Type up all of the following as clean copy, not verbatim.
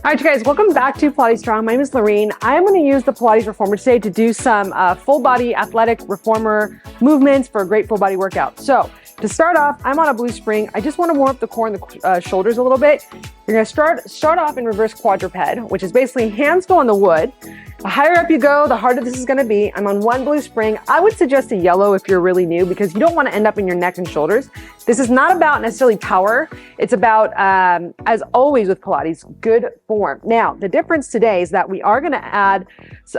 All right, you guys, welcome back to Pilates Strong. My name is Lorene. I am going to use the Pilates Reformer today to do some full body athletic reformer movements for a great full body workout. So to start off, I'm on a blue spring. I just want to warm up the core and the shoulders a little bit. You're going to start off in reverse quadruped, which is basically hands go on the wood. The higher up you go, the harder this is going to be. I'm on one blue spring. I would suggest a yellow if you're really new because you don't want to end up in your neck and shoulders. This is not about necessarily power. It's about, as always with Pilates, good form. Now, the difference today is that we are going to add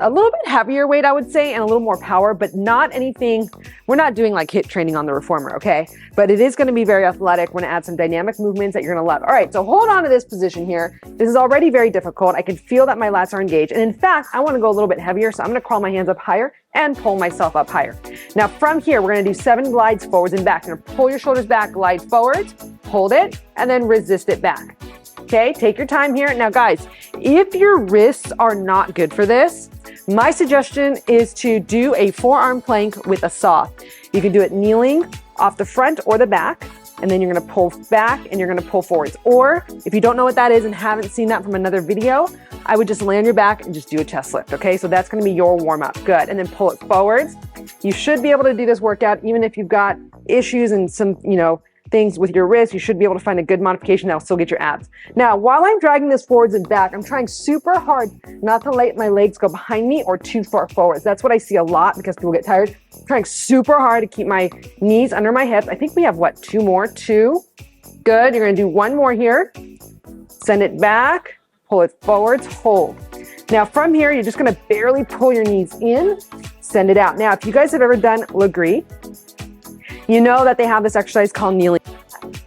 a little bit heavier weight, I would say, and a little more power, but not anything. We're not doing like HIIT training on the reformer, okay? But it is going to be very athletic. We're going to add some dynamic movements that you're going to love. All right, so hold on to this position here. This is already very difficult. I can feel that my lats are engaged. And in fact, I want to go a little bit heavier, so I'm going to crawl my hands up higher and pull myself up higher. Now from here, we're going to do 7 glides forwards and back. You're going to pull your shoulders back, glide forwards, hold it, and then resist it back. Okay, take your time here. Now guys, if your wrists are not good for this, my suggestion is to do a forearm plank with a saw. You can do it kneeling off the front or the back, and then you're going to pull back and you're going to pull forwards. Or if you don't know what that is and haven't seen that from another video, I would just lay on your back and just do a chest lift. Okay, so that's going to be your warm up. Good. And then pull it forwards. You should be able to do this workout even if you've got issues and some, things with your wrist. You should be able to find a good modification that will still get your abs. Now, while I'm dragging this forwards and back, I'm trying super hard not to let my legs go behind me or too far forwards. That's what I see a lot because people get tired. I'm trying super hard to keep my knees under my hips. I think we have what, 2 more? 2. Good. You're going to do 1 more here. Send it back, pull it forwards, hold. Now from here, you're just going to barely pull your knees in, send it out. Now, if you guys have ever done Legree, you know that they have this exercise called kneeling,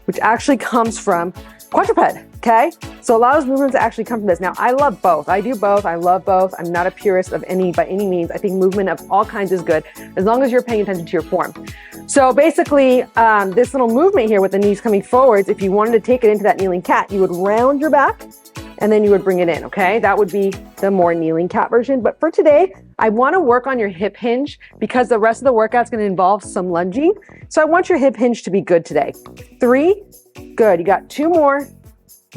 which actually comes from quadruped, okay? So a lot of those movements actually come from this. Now, I love both. I do both. I love both. I'm not a purist of any by any means. I think movement of all kinds is good, as long as you're paying attention to your form. So basically, this little movement here with the knees coming forwards, if you wanted to take it into that kneeling cat, you would round your back, and then you would bring it in, okay? That would be the more kneeling cat version. But for today, I want to work on your hip hinge because the rest of the workout's going to involve some lunging. So I want your hip hinge to be good today. 3, good. You got 2 more.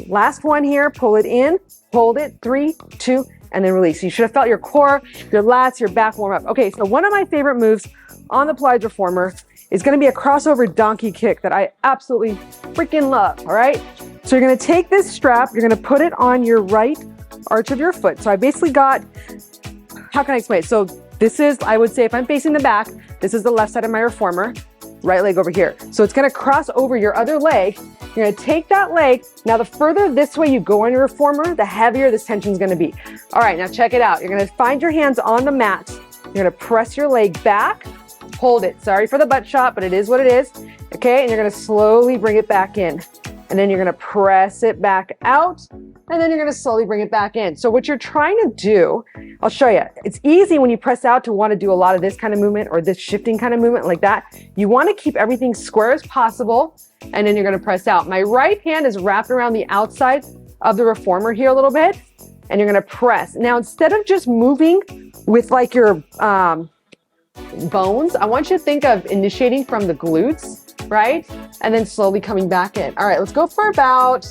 Last one here, pull it in, hold it, 3, 2, and then release. You should have felt your core, your lats, your back warm up. Okay, so one of my favorite moves on the Pilates Reformer is going to be a crossover donkey kick that I absolutely freaking love, all right? So you're going to take this strap, you're going to put it on your right arch of your foot. So I basically got, how can I explain it? So this is, I would say if I'm facing the back, this is the left side of my reformer, right leg over here. So it's going to cross over your other leg. You're going to take that leg. Now, the further this way you go on your reformer, the heavier this tension is going to be. All right, now check it out. You're going to find your hands on the mat. You're going to press your leg back, hold it. Sorry for the butt shot, but it is what it is. Okay, and you're going to slowly bring it back in. And then you're going to press it back out, and then you're going to slowly bring it back in. So what you're trying to do, I'll show you. It's easy when you press out to want to do a lot of this kind of movement or this shifting kind of movement like that. You want to keep everything square as possible, and then you're going to press out. My right hand is wrapped around the outside of the reformer here a little bit, and you're going to press. Now, instead of just moving with like your bones, I want you to think of initiating from the glutes, right? And then slowly coming back in. All right, let's go for about,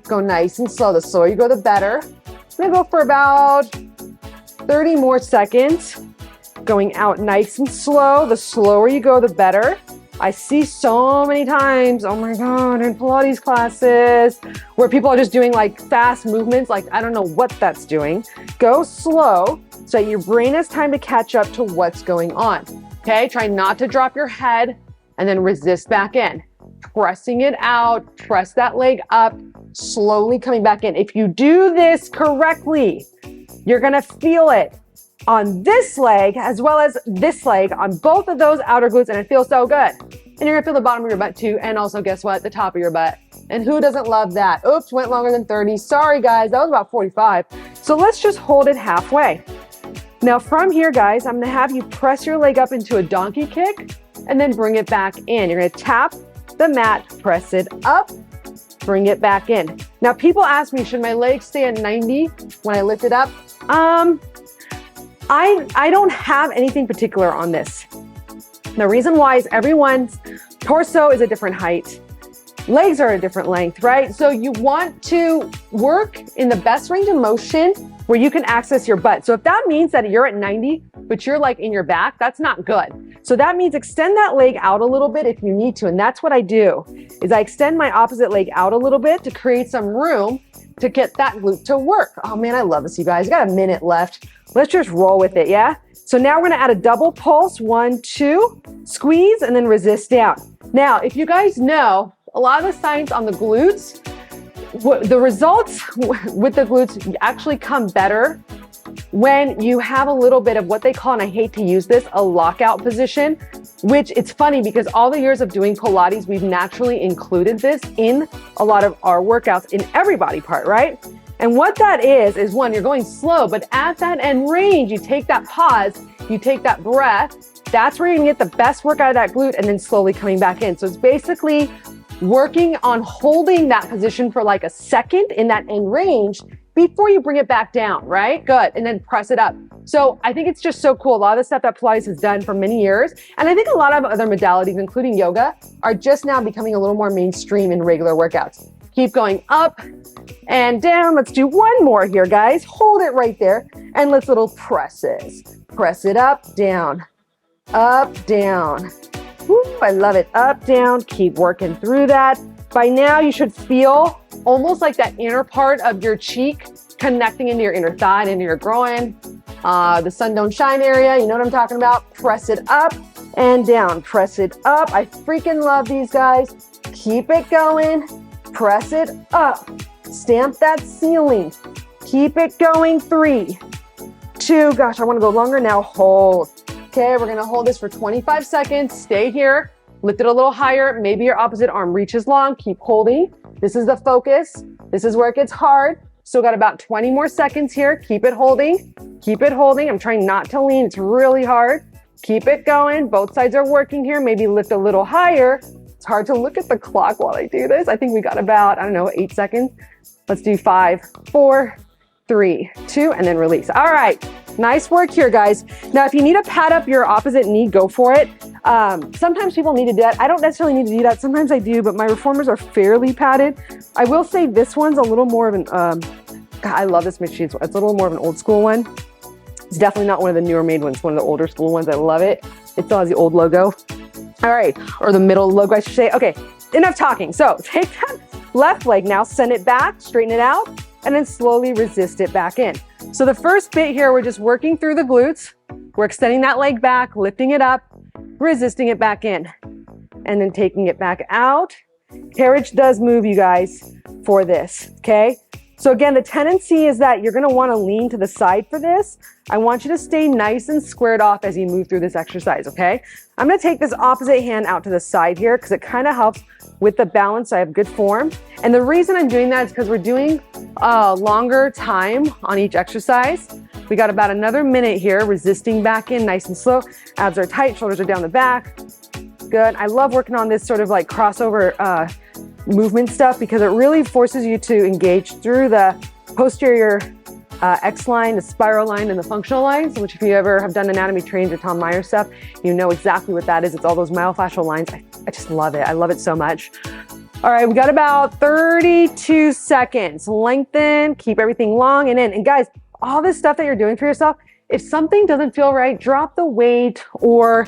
go nice and slow. The slower you go, the better. I'm gonna go for about 30 more seconds. Going out nice and slow. The slower you go, the better. I see so many times, oh my God, in Pilates classes, where people are just doing like fast movements, like I don't know what that's doing. Go slow so your brain has time to catch up to what's going on. Okay, try not to drop your head and then resist back in. Pressing it out, press that leg up, slowly coming back in. If you do this correctly, you're gonna feel it on this leg as well as this leg, on both of those outer glutes, and it feels so good. And you're gonna feel the bottom of your butt too, and also guess what? The top of your butt. And who doesn't love that? Oops, went longer than 30. Sorry guys, that was about 45. So let's just hold it halfway. Now from here, guys, I'm gonna have you press your leg up into a donkey kick and then bring it back in. You're gonna tap the mat, press it up, bring it back in. Now people ask me, should my legs stay at 90 when I lift it up? I don't have anything particular on this. The reason why is everyone's torso is a different height. legs are a different length, right? So you want to work in the best range of motion where you can access your butt. So if that means that you're at 90, but you're like in your back, that's not good. So that means extend that leg out a little bit if you need to. And that's what I do, is I extend my opposite leg out a little bit to create some room to get that glute to work. Oh man, I love this, you guys. Got a minute left. Let's just roll with it, yeah? So now we're gonna add a double pulse, 1, 2, squeeze, and then resist down. Now, if you guys know, a lot of the science on the glutes, the results with the glutes actually come better when you have a little bit of what they call, and I hate to use this, a lockout position, which it's funny because all the years of doing Pilates, we've naturally included this in a lot of our workouts in every body part, right? And what that is one, you're going slow, but at that end range, you take that pause, you take that breath, that's where you're gonna get the best work out of that glute and then slowly coming back in. So it's basically working on holding that position for like a second in that end range before you bring it back down, right? Good, and then press it up. So I think it's just so cool. A lot of the stuff that Pilates has done for many years, and I think a lot of other modalities, including yoga, are just now becoming a little more mainstream in regular workouts. Keep going up and down. Let's do one more here, guys. Hold it right there, and let's little presses. Press it up, down, down. Woo, I love it. Up, down, keep working through that. By now, you should feel almost like that inner part of your cheek connecting into your inner thigh and into your groin. The sun don't shine area, you know what I'm talking about? Press it up and down. Press it up. I freaking love these guys. Keep it going. Press it up. Stamp that ceiling. Keep it going. 3, 2, gosh, I want to go longer now. Hold. Okay, we're gonna hold this for 25 seconds. Stay here, lift it a little higher. Maybe your opposite arm reaches long. Keep holding. This is the focus. This is where it gets hard. Still got about 20 more seconds here. Keep it holding. Keep it holding. I'm trying not to lean. It's really hard. Keep it going. Both sides are working here. Maybe lift a little higher. It's hard to look at the clock while I do this. I think we got about, I don't know, 8 seconds. Let's do 5, 4, 3, 2, and then release. All right. Nice work here, guys. Now, if you need to pad up your opposite knee, go for it. Sometimes people need to do that. I don't necessarily need to do that. Sometimes I do, but my reformers are fairly padded. I will say this one's a little more of an, God, I love this machine. It's a little more of an old school one. It's definitely not one of the newer made ones, one of the older school ones. I love it. It still has the old logo. All right, or the middle logo, I should say. Okay, enough talking. So take that left leg now, send it back, straighten it out, and then slowly resist it back in. So the first bit here, we're just working through the glutes. We're extending that leg back, lifting it up, resisting it back in, and then taking it back out. Carriage does move, you guys, for this, okay? So again, the tendency is that you're gonna wanna lean to the side for this. I want you to stay nice and squared off as you move through this exercise, okay? I'm gonna take this opposite hand out to the side here because it kind of helps with the balance. I have good form. And the reason I'm doing that is because we're doing a longer time on each exercise. We got about another minute here, resisting back in nice and slow. Abs are tight, shoulders are down the back. Good. I love working on this sort of like crossover movement stuff because it really forces you to engage through the posterior X line, the spiral line, and the functional lines, which if you ever have done anatomy trains or Tom Meyer stuff, you know exactly what that is. It's all those myofascial lines. I just love it. I love it so much. All right, we got about 32 seconds. Lengthen, keep everything long and in. And guys, all this stuff that you're doing for yourself, if something doesn't feel right, drop the weight or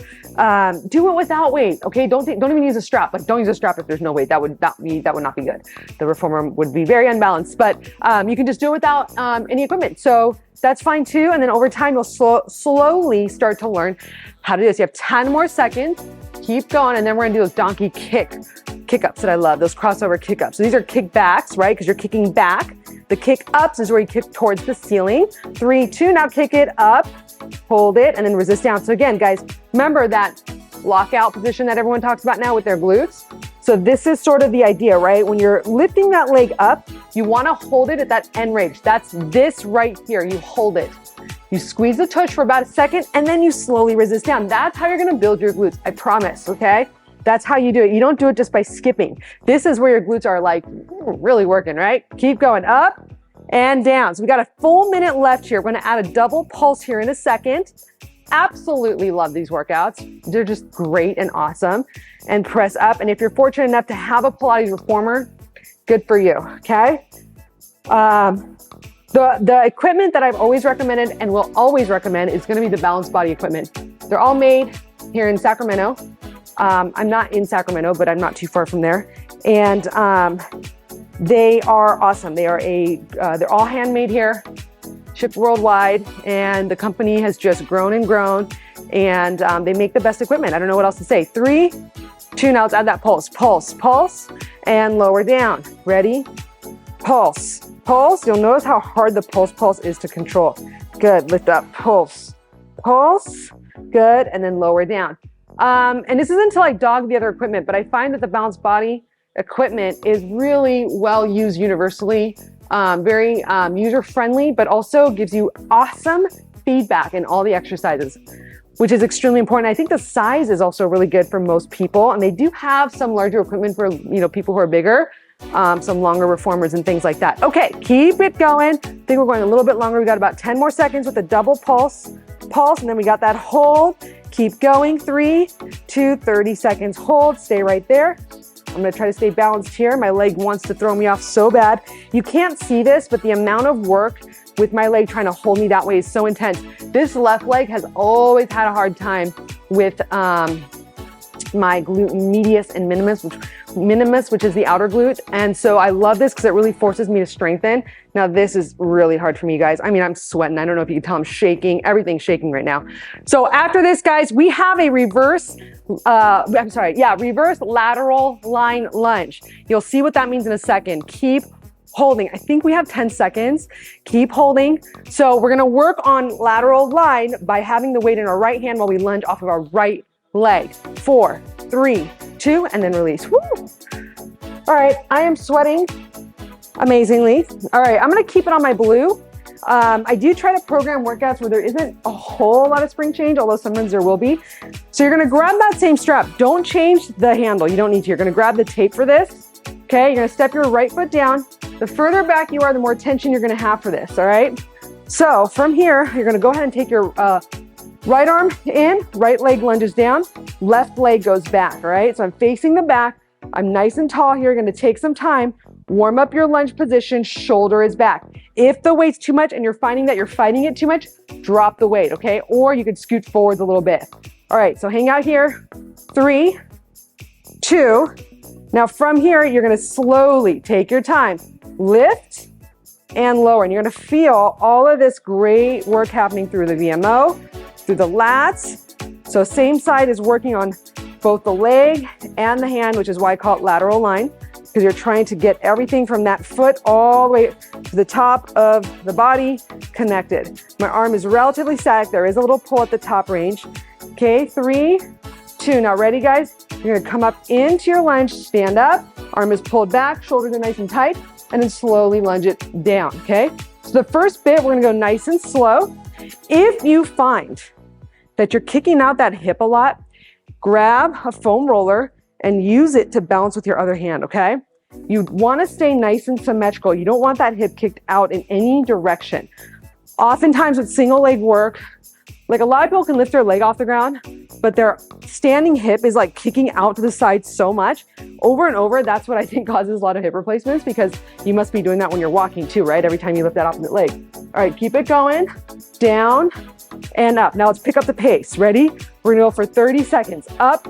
do it without weight. Okay, don't even use a strap. Like, don't use a strap if there's no weight. That would not be good. The reformer would be very unbalanced. But you can just do it without any equipment. So that's fine too. And then over time, you'll slowly start to learn how to do this. You have 10 more seconds. Keep going, and then we're gonna do those donkey kick-ups that I love. Those crossover kick-ups. So these are kick-backs, right? Because you're kicking back. The kick-ups is where you kick towards the ceiling. 3, 2, now kick it up, hold it, and then resist down. So again, guys, remember that lockout position that everyone talks about now with their glutes. So this is sort of the idea, right? When you're lifting that leg up, you wanna hold it at that end range. That's this right here, you hold it. You squeeze the tush for about a second, and then you slowly resist down. That's how you're gonna build your glutes, I promise, okay? That's how you do it. You don't do it just by skipping. This is where your glutes are like really working, right? Keep going up and down. So we got a full minute left here. We're gonna add a double pulse here in a second. absolutely love these workouts. They're just great and awesome. And press up. And if you're fortunate enough to have a Pilates reformer, good for you, okay? The equipment that I've always recommended and will always recommend is gonna be the balanced body equipment. They're all made here in Sacramento. I'm not in Sacramento, but I'm not too far from there. And they are awesome. They're all handmade here, shipped worldwide, and the company has just grown and grown, and they make the best equipment. I don't know what else to say. 3, 2, now let's add that pulse. Pulse, pulse, and lower down. Ready? Pulse, pulse. You'll notice how hard the pulse is to control. Good, lift up, pulse, pulse, good, and then lower down. And this isn't to like dog the other equipment, but I find that the balanced body equipment is really well used universally, very user-friendly, but also gives you awesome feedback in all the exercises, which is extremely important. I think the size is also really good for most people, and they do have some larger equipment for people who are bigger, some longer reformers and things like that. Okay, keep it going. I think we're going a little bit longer. We got about 10 more seconds with the double pulse, and then we got that hold. Keep going, 3, 2, 30 seconds hold, stay right there. I'm gonna try to stay balanced here. My leg wants to throw me off so bad. You can't see this, but the amount of work with my leg trying to hold me that way is so intense. This left leg has always had a hard time with my glute medius and minimus, which is the outer glute. And so I love this because it really forces me to strengthen. Now this is really hard for me, guys. I mean, I'm sweating. I don't know if you can tell I'm shaking. Everything's shaking right now. So after this, guys, we have a reverse lateral line lunge. You'll see what that means in a second. Keep holding. I think we have 10 seconds. Keep holding. So we're gonna work on lateral line by having the weight in our right hand while we lunge off of our right leg. 4, 3, 2, and then release. Woo! All right, I am sweating amazingly. All right, I'm gonna keep it on my blue. I do try to program workouts where there isn't a whole lot of spring change, although sometimes there will be. So you're gonna grab that same strap. Don't change the handle. You don't need to. You're gonna grab the tape for this. Okay, you're gonna step your right foot down. The further back you are, the more tension you're gonna have for this, all right? So from here, you're gonna go ahead and take your right arm in, right leg lunges down, left leg goes back, all right? So I'm facing the back. I'm nice and tall here. You're gonna take some time, warm up your lunge position, shoulder is back. If the weight's too much and you're finding that you're fighting it too much, drop the weight, okay? Or you could scoot forwards a little bit. All right, so hang out here. 3, 2. Now from here, you're gonna slowly take your time, lift and lower. And you're gonna feel all of this great work happening through the VMO, through the lats. So same side is working on both the leg and the hand, which is why I call it lateral line, because you're trying to get everything from that foot all the way to the top of the body connected. My arm is relatively static. There is a little pull at the top range. Okay, 3, 2. Now ready, guys? You're gonna come up into your lunge, stand up, arm is pulled back, shoulders are nice and tight, and then slowly lunge it down, okay? So the first bit, we're gonna go nice and slow. If you find that you're kicking out that hip a lot, grab a foam roller and use it to balance with your other hand, okay? You wanna stay nice and symmetrical. You don't want that hip kicked out in any direction. Oftentimes with single leg work, like a lot of people can lift their leg off the ground, but their standing hip is like kicking out to the side so much. Over and over, that's what I think causes a lot of hip replacements, because you must be doing that when you're walking too, right? Every time you lift that opposite leg. All right, keep it going, down and up. Now let's pick up the pace. Ready? We're gonna go for 30 seconds. Up,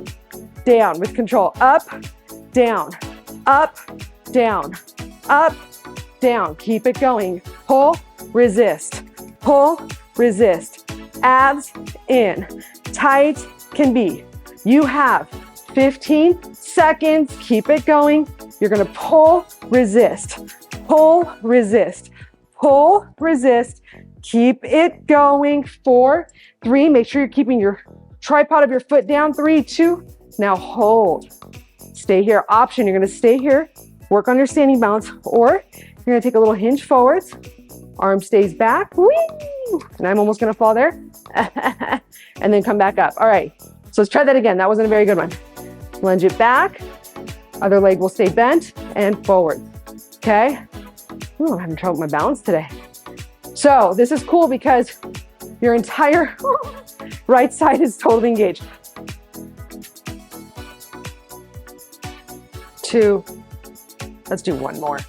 down with control. Up, down, up, down, up, down. Keep it going. Pull, resist, pull, resist. Abs in, tight can be. You have 15 seconds. Keep it going. You're gonna pull, resist, pull, resist, pull, resist. Keep it going. 4, 3. Make sure you're keeping your tripod of your foot down. 3, 2. Now hold. Stay here. Option. You're gonna stay here. Work on your standing balance, or you're gonna take a little hinge forwards. Arm stays back. Whee! And I'm almost gonna fall there. And then come back up. All right, so let's try that again. That wasn't a very good one. Lunge it back. Other leg will stay bent and forward. Okay. Ooh, I'm having trouble with my balance today. So this is cool because your entire Right side is totally engaged. 2. Let's do one more.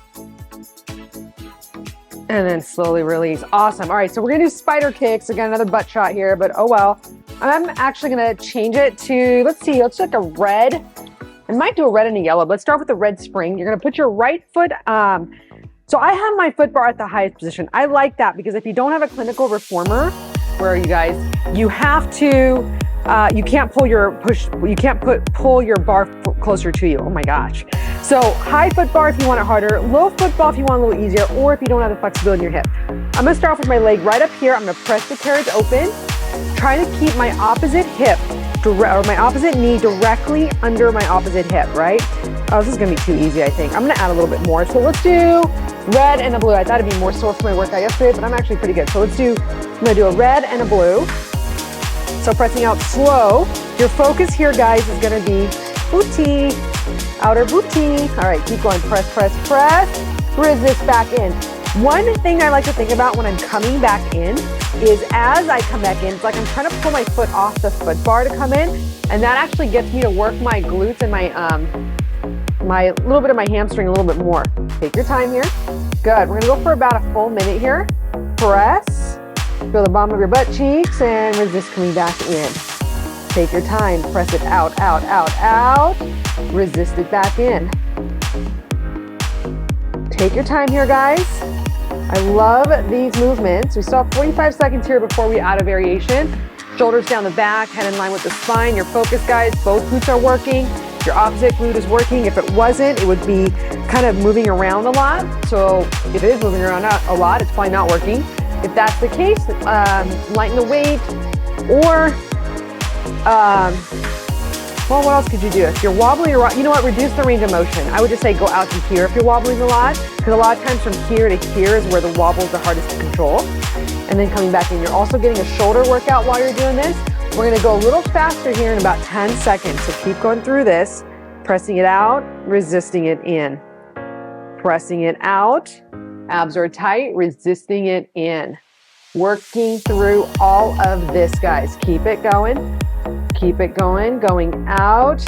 And then slowly release. Awesome. All right, so we're gonna do spider kicks. Again, another butt shot here, but oh well. I'm actually gonna change it to, let's see, let's do like a red. I might do a red and a yellow, but let's start with the red spring. You're gonna put your right foot, so I have my foot bar at the highest position. I like that because if you don't have a clinical reformer, where are you guys? You have to, you can't pull your pull your bar closer to you. Oh my gosh. So high foot bar if you want it harder, low foot bar if you want a little easier, or if you don't have the flexibility in your hip. I'm gonna start off with my leg right up here. I'm gonna press the carriage open, trying to keep my opposite hip, or my opposite knee directly under my opposite hip, right? Oh, this is gonna be too easy, I think. I'm gonna add a little bit more. So let's do red and a blue. I thought it'd be more sore for my workout yesterday, but I'm actually pretty good. So let's do, I'm gonna do a red and a blue. So pressing out slow. Your focus here, guys, is gonna be booty, outer booty. All right, keep going, press, press, press. Resist back in. One thing I like to think about when I'm coming back in is as I come back in, it's like I'm trying to pull my foot off the foot bar to come in, and that actually gets me to work my glutes and my little bit of my hamstring a little bit more. Take your time here. Good, we're gonna go for about a full minute here. Press, feel the bottom of your butt cheeks and resist coming back in. Take your time, press it out, out, out, out. Resist it back in. Take your time here, guys. I love these movements. We still have 45 seconds here before we add a variation. Shoulders down the back, head in line with the spine. Your focus, guys, both glutes are working. Your opposite glute is working. If it wasn't, it would be kind of moving around a lot. So if it is moving around a lot, it's probably not working. If that's the case, lighten the weight, or well, what else could you do? If you're wobbling, you know what, reduce the range of motion. I would just say go out to here if you're wobbling a lot, because a lot of times from here to here is where the wobble is the hardest to control. And then coming back in, you're also getting a shoulder workout while you're doing this. We're gonna go a little faster here in about 10 seconds. So keep going through this, pressing it out, resisting it in. Pressing it out, abs are tight, resisting it in. Working through all of this, guys. Keep it going. Keep it going, going out.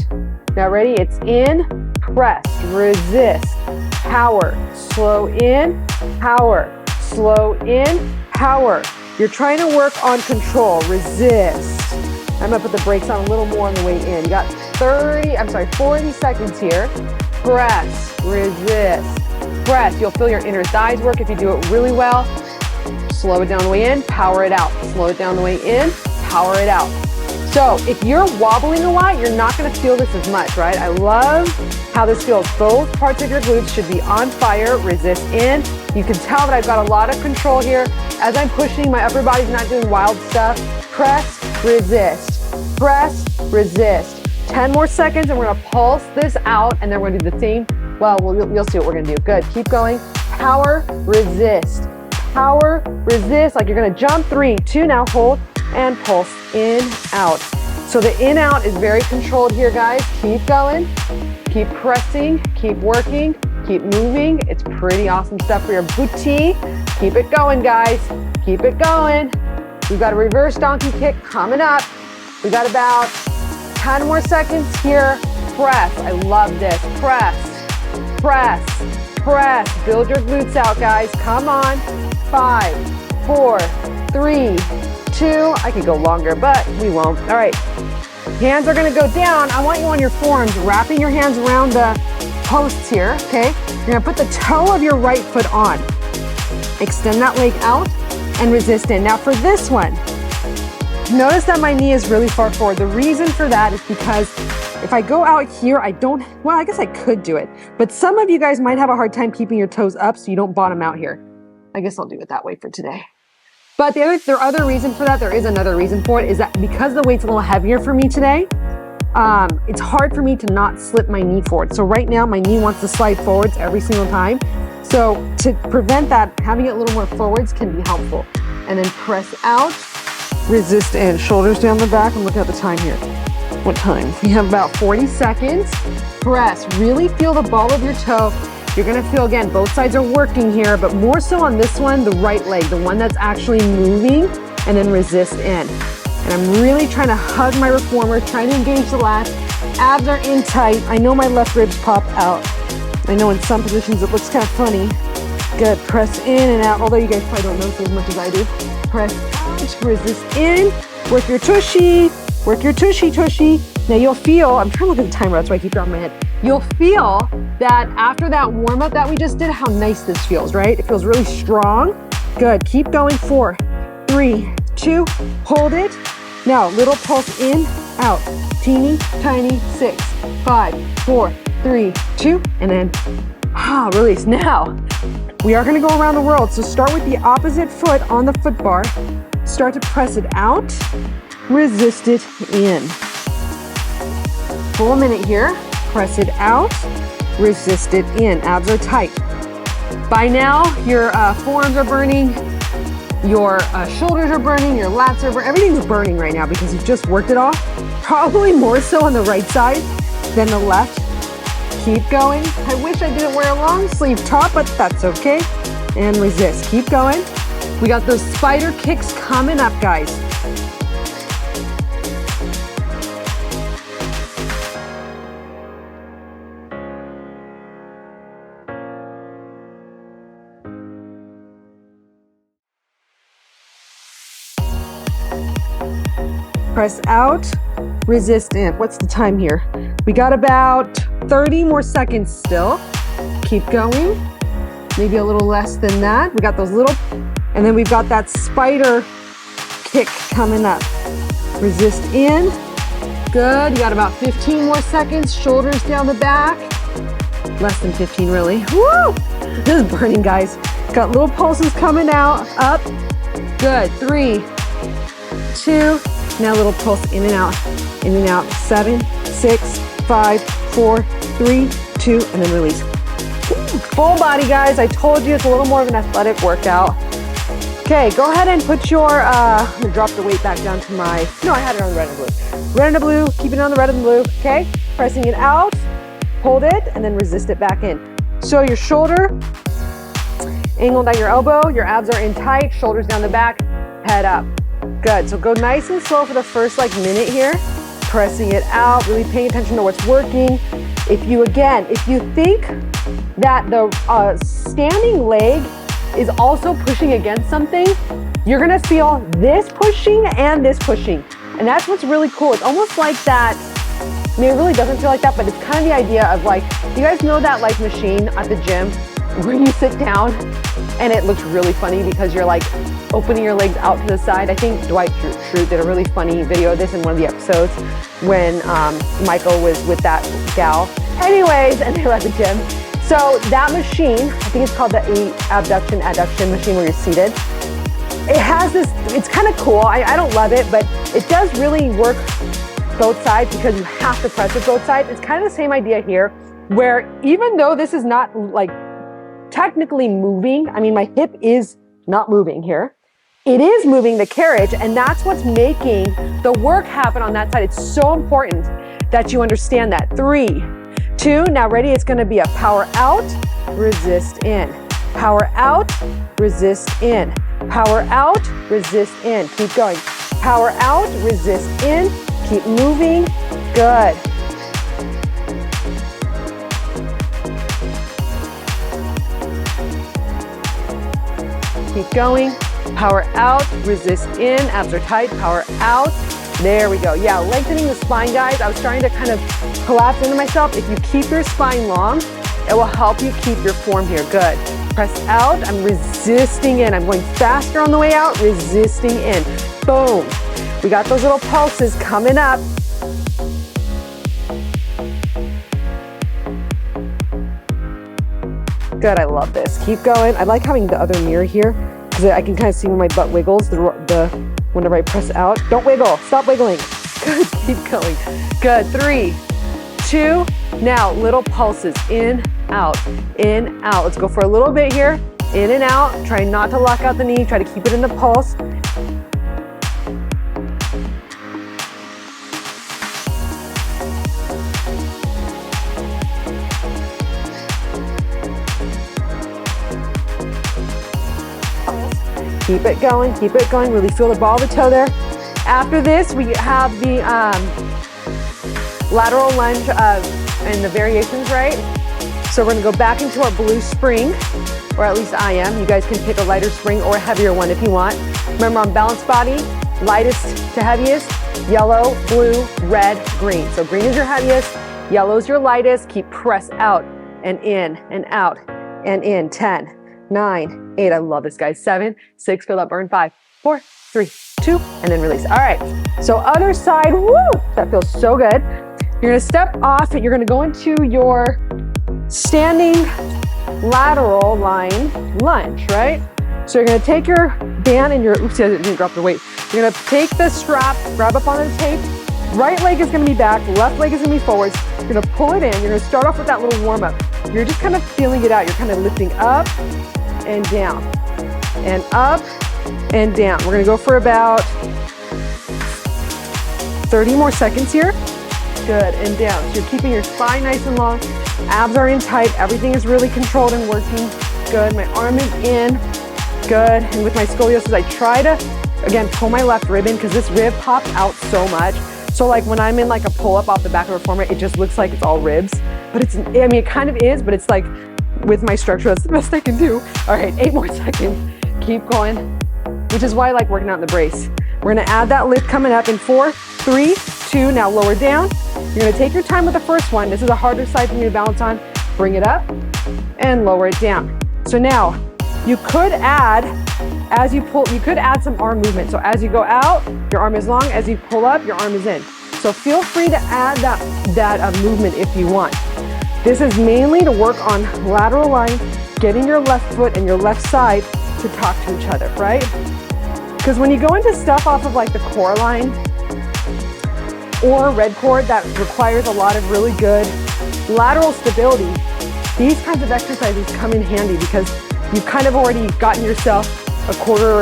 Now ready, it's in, press, resist, power, slow in, power, slow in, power. You're trying to work on control, resist. I'm gonna put the brakes on a little more on the way in. You got 40 seconds here. Press, resist, press. You'll feel your inner thighs work if you do it really well. Slow it down the way in, power it out. Slow it down the way in, power it out. So if you're wobbling a lot, you're not gonna feel this as much, right? I love how this feels. Both parts of your glutes should be on fire, resist in. You can tell that I've got a lot of control here. As I'm pushing, my upper body's not doing wild stuff. Press, resist, press, resist. 10 more seconds and we're gonna pulse this out and then we're gonna do the same. Well, you'll see what we're gonna do. Good, keep going. Power, resist, power, resist. Like you're gonna jump. 3, 2, now hold. And pulse in, out. So the in, out is very controlled here, guys. Keep going, keep pressing, keep working, keep moving. It's pretty awesome stuff for your booty. Keep it going, guys. Keep it going. We've got a reverse donkey kick coming up. We got about 10 more seconds here. Press, I love this. Press, press, press. Build your glutes out, guys. Come on. 5, 4, 3, 2, I could go longer, but we won't. All right, hands are gonna go down. I want you on your forearms, wrapping your hands around the posts here, okay? You're gonna put the toe of your right foot on. Extend that leg out and resist in. Now for this one, notice that my knee is really far forward. The reason for that is because if I go out here, I guess I could do it, but some of you guys might have a hard time keeping your toes up so you don't bottom out here. I guess I'll do it that way for today. But the other reason for that, there is another reason for it, is that because the weight's a little heavier for me today, it's hard for me to not slip my knee forward. So right now, my knee wants to slide forwards every single time. So to prevent that, having it a little more forwards can be helpful. And then press out, resist in, shoulders down the back, and look at the time here. What time? We have about 40 seconds. Press, really feel the ball of your toe. You're gonna feel, again, both sides are working here, but more so on this one, the right leg, the one that's actually moving, and then resist in. And I'm really trying to hug my reformer, trying to engage the lats. Abs are in tight. I know my left ribs pop out. I know in some positions it looks kind of funny. Good, press in and out, although you guys probably don't notice as much as I do. Press out, resist in, work your tushy, work your tushy. Now you'll feel, I'm trying to look at the timer, that's why I keep dropping my head. You'll feel that after that warm up that we just did, how nice this feels, right? It feels really strong. Good, keep going, 4, 3, 2, hold it. Now, little pulse in, out, teeny, tiny, 6, 5, 4, 3, 2, and then, release. Now, we are gonna go around the world. So start with the opposite foot on the foot bar. Start to press it out, resist it in. Full minute here. Press it out, resist it in. Abs are tight. By now, your forearms are burning, your shoulders are burning, your lats are burning. Everything's burning right now because you've just worked it off. Probably more so on the right side than the left. Keep going. I wish I didn't wear a long sleeve top, but that's okay. And resist. Keep going. We got those spider kicks coming up, guys. Press out, resist in. What's the time here? We got about 30 more seconds still. Keep going. Maybe a little less than that. We got those little, and then we've got that spider kick coming up. Resist in. Good. You got about 15 more seconds. Shoulders down the back. Less than 15, really. Woo! This is burning, guys. Got little pulses coming out. Up. Good. 3, 2. Now a little pulse in and out, in and out. 7, 6, 5, 4, 3, 2, and then release. Full body, guys. I told you it's a little more of an athletic workout. Okay, go ahead and put your, I'm gonna drop the weight back down to my, no, I had it on the red and blue. Red and the blue, keep it on the red and blue, okay? Pressing it out, hold it, and then resist it back in. So your shoulder, angled at your elbow, your abs are in tight, shoulders down the back, head up. Good, so go nice and slow for the first minute here. Pressing it out, really paying attention to what's working. If you think that the standing leg is also pushing against something, you're gonna feel this pushing and this pushing. And that's what's really cool. It's almost like that, I mean, it really doesn't feel like that, but it's kind of the idea of you guys know that machine at the gym where you sit down and it looks really funny because you're opening your legs out to the side. I think Dwight Schrute did a really funny video of this in one of the episodes when Michael was with that gal. Anyways, and they were at the gym. So that machine, I think it's called the abduction adduction machine where you're seated. It has this, it's kind of cool. I don't love it, but it does really work both sides because you have to press with both sides. It's kind of the same idea here where even though this is not technically moving, I mean, my hip is not moving here. It is moving the carriage, and that's what's making the work happen on that side. It's so important that you understand that. 3, 2, now ready? It's gonna be a power out, resist in. Power out, resist in. Power out, resist in. Keep going. Power out, resist in. Keep moving. Good. Keep going. Power out, resist in, abs are tight, power out. There we go. Yeah, lengthening the spine, guys. I was trying to kind of collapse into myself. If you keep your spine long, it will help you keep your form here. Good. Press out, I'm resisting in. I'm going faster on the way out, resisting in. Boom. We got those little pulses coming up. Good, I love this. Keep going. I like having the other mirror here because I can kind of see when my butt wiggles whenever I press out. Don't wiggle. Stop wiggling. Good. Keep going. Good. 3, 2. Now, little pulses. In, out. Let's go for a little bit here. In and out. Try not to lock out the knee. Try to keep it in the pulse. Keep it going, really feel the ball of the toe there. After this, we have the lateral lunge and the variations, right? So we're gonna go back into our blue spring, or at least I am. You guys can pick a lighter spring or a heavier one if you want. Remember, on balanced body, lightest to heaviest, yellow, blue, red, green. So green is your heaviest, yellow is your lightest. Keep press out and in and out and in. 10, 9, 8. I love this, guys. 7, 6, feel that burn. 5, 4, 3, 2, and then release. All right, so other side, woo, that feels so good. You're gonna step off and you're gonna go into your standing lateral line lunge, right? So you're gonna take your band and your, oops, I didn't drop the weight. You're gonna take the strap, grab up on the tape. Right leg is gonna be back, left leg is gonna be forwards. You're gonna pull it in. You're gonna start off with that little warm up. You're just kind of feeling it out. You're kind of lifting up and down and up and down. We're gonna go for about 30 more seconds here. Good, and down. So you're keeping your spine nice and long. Abs are in tight. Everything is really controlled and working. Good, my arm is in. Good, and with my scoliosis, I try to, again, pull my left rib in because this rib pops out so much. So like when I'm in like a pull-up off the back of a reformer, it just looks like it's all ribs. But it's, I mean, it kind of is, but it's like with my structure, that's the best I can do. All right, 8 more seconds. Keep going, which is why I like working out in the brace. We're gonna add that lift coming up in 4, 3, 2, now lower down. You're gonna take your time with the first one. This is a harder side for me to balance on. Bring it up and lower it down. So now you could add, as you pull, you could add some arm movement. So as you go out, your arm is long. As you pull up, your arm is in. So feel free to add that movement if you want. This is mainly to work on lateral line, getting your left foot and your left side to talk to each other, right? Because when you go into stuff off of like the core line or red cord that requires a lot of really good lateral stability, these kinds of exercises come in handy because you've kind of already gotten yourself a quarter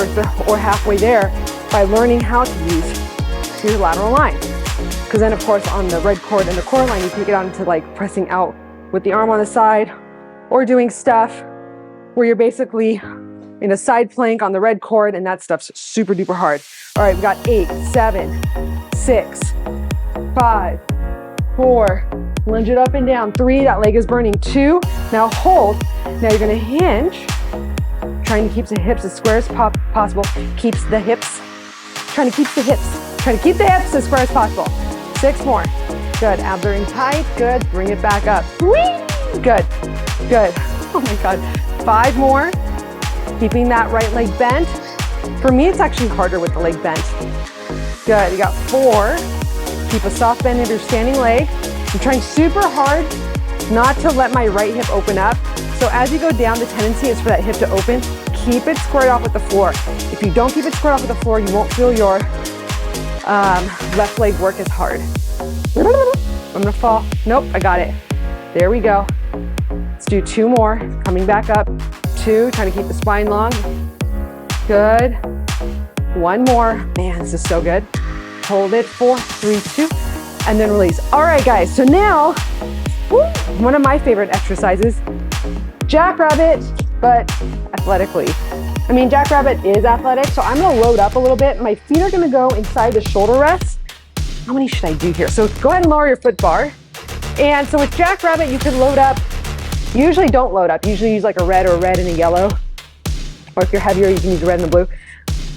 or halfway there by learning how to use your lateral line. Because then of course on the red cord and the core line, you can get on to like pressing out with the arm on the side or doing stuff where you're basically in a side plank on the red cord, and that stuff's super duper hard. All right, we got 8, 7, 6, 5, 4, lunge it up and down. 3, that leg is burning. 2, now hold. Now you're gonna hinge, trying to keep the hips as square as possible. Keeps the hips, trying to keep the hips as square as possible. 6 more. Good, abs are in tight. Good, bring it back up. Whee! Good, good. Oh my God. 5 more. Keeping that right leg bent. For me, it's actually harder with the leg bent. Good, you got 4. Keep a soft bend in your standing leg. I'm trying super hard not to let my right hip open up. So as you go down, the tendency is for that hip to open. Keep it squared off with the floor. If you don't keep it squared off with the floor, you won't feel your left leg work as hard. I'm gonna fall. Nope, I got it. There we go. Let's do 2 more. Coming back up. 2, trying to keep the spine long. Good. 1 more. Man, this is so good. Hold it. 4, 3, 2, and then release. All right, guys. So now, one of my favorite exercises, jackrabbit, but athletically. I mean, jackrabbit is athletic, so I'm gonna load up a little bit. My feet are gonna go inside the shoulder rests. How many should I do here? So go ahead and lower your foot bar. And so with jackrabbit, you can load up. Usually don't load up. Usually use like a red and a yellow. Or if you're heavier, you can use a red and a blue.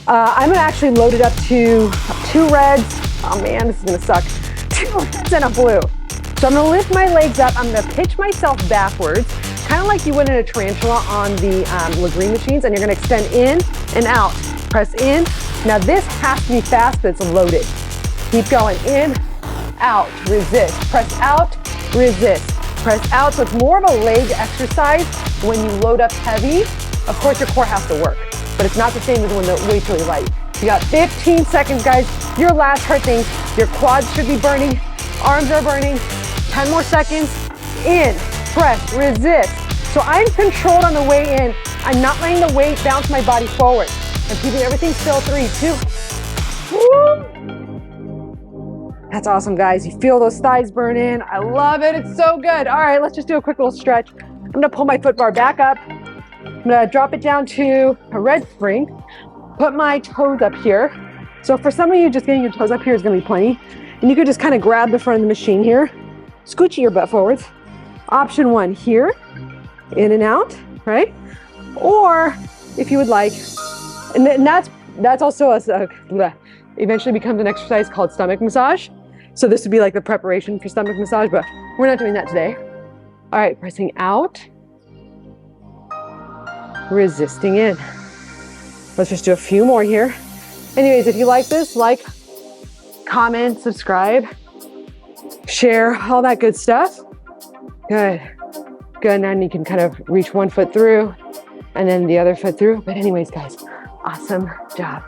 I'm gonna actually load it up to 2 reds. Oh man, this is gonna suck. 2 reds and a blue. So I'm gonna lift my legs up. I'm gonna pitch myself backwards, kind of like you would in a tarantula on the Legree machines, and you're gonna extend in and out. Press in. Now this has to be fast, but it's loaded. Keep going, in, out, resist. Press out, resist. Press out. So it's more of a leg exercise when you load up heavy. Of course, your core has to work, but it's not the same as when the weight's really light. You got 15 seconds, guys. Your last hurt things. Your quads should be burning. Arms are burning. 10 more seconds. In, press, resist. So I'm controlled on the way in. I'm not letting the weight bounce my body forward. I'm keeping everything still. 3, 2. Woo! That's awesome, guys. You feel those thighs burn in. I love it. It's so good. All right, let's just do a quick little stretch. I'm gonna pull my foot bar back up. I'm gonna drop it down to a red spring. Put my toes up here. So for some of you, just getting your toes up here is gonna be plenty. And you could just kind of grab the front of the machine here, scooch your butt forwards. Option 1 here, in and out, right? Or if you would like, and that's also eventually becomes an exercise called stomach massage. So this would be like the preparation for stomach massage, but we're not doing that today. All right, pressing out, resisting in. Let's just do a few more here. Anyways, if you like this, like, comment, subscribe, share, all that good stuff. Good. Good. Now you can kind of reach one foot through and then the other foot through. But anyways, guys, awesome job.